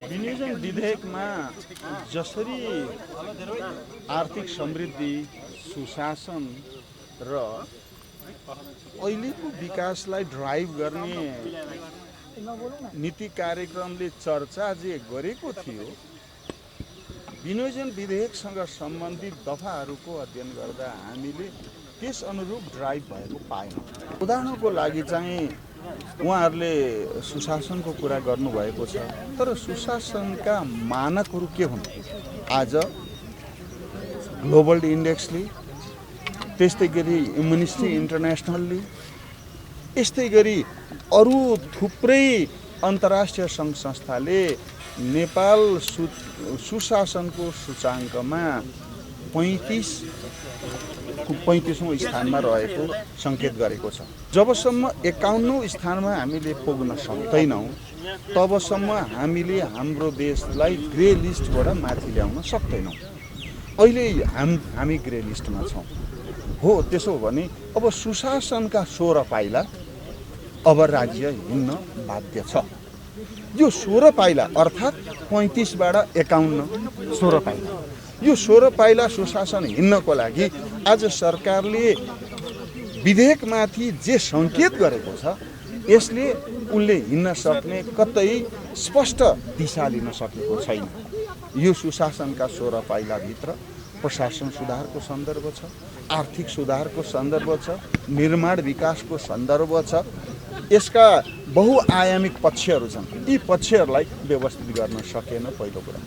विनियोजन विधेयकमा जसरी आर्थिक समृद्धि, सुशासन र अहिलेको विकासलाई ड्राइभ गर्ने नीति कार्यक्रमले चर्चा जे गरेको थियो, विनियोजन विधेयकसँग सम्बन्धित दफाहरूको अध्ययन गर्दा हामीले त्यस अनुरूप ड्राइभ भएको पाएनौँ। उदाहरणको लागि चाहिँ उहाँहरूले सुशासनको कुरा गर्नुभएको छ, तर सुशासनका मानकहरू के हुन्? आज ग्लोबल इन्डेक्सले, त्यस्तै गरी एम्नेस्टी इन्टरनेसनलले, यस्तै गरी अरू थुप्रै अन्तर्राष्ट्रिय सङ्घ संस्थाले नेपाल सुशासनको सूचाङ्कमा 35औं स्थानमा रहेको सङ्केत गरेको छ। जबसम्म 51औं स्थानमा हामीले पुग्न सक्दैनौँ, तबसम्म हामीले हाम्रो देशलाई ग्रे लिस्टबाट माथि ल्याउन सक्दैनौँ। अहिले हामी ग्रे लिस्टमा छौँ। हो, त्यसो भने अब सुशासनका 16 पाइला अब राज्य हिँड्न बाध्य छ। यो 16 पाइला अर्थात् 35बाट 51, 16 पाइला, यो 16 पाइला सुशासन हिँड्नको लागि आज सरकारले विधेयकमाथि जे सङ्केत गरेको छ, यसले उनले हिँड्न सक्ने कतै स्पष्ट दिशा लिन सकेको छैन। यो सुशासनका 16 पाइलाभित्र प्रशासन सुधारको सन्दर्भ छ, आर्थिक सुधारको सन्दर्भ छ, निर्माण विकासको सन्दर्भ छ। यसका बहुआयामिक पक्षहरू छन्। यी पक्षहरूलाई व्यवस्थित गर्न सकेन, पहिलो कुरा।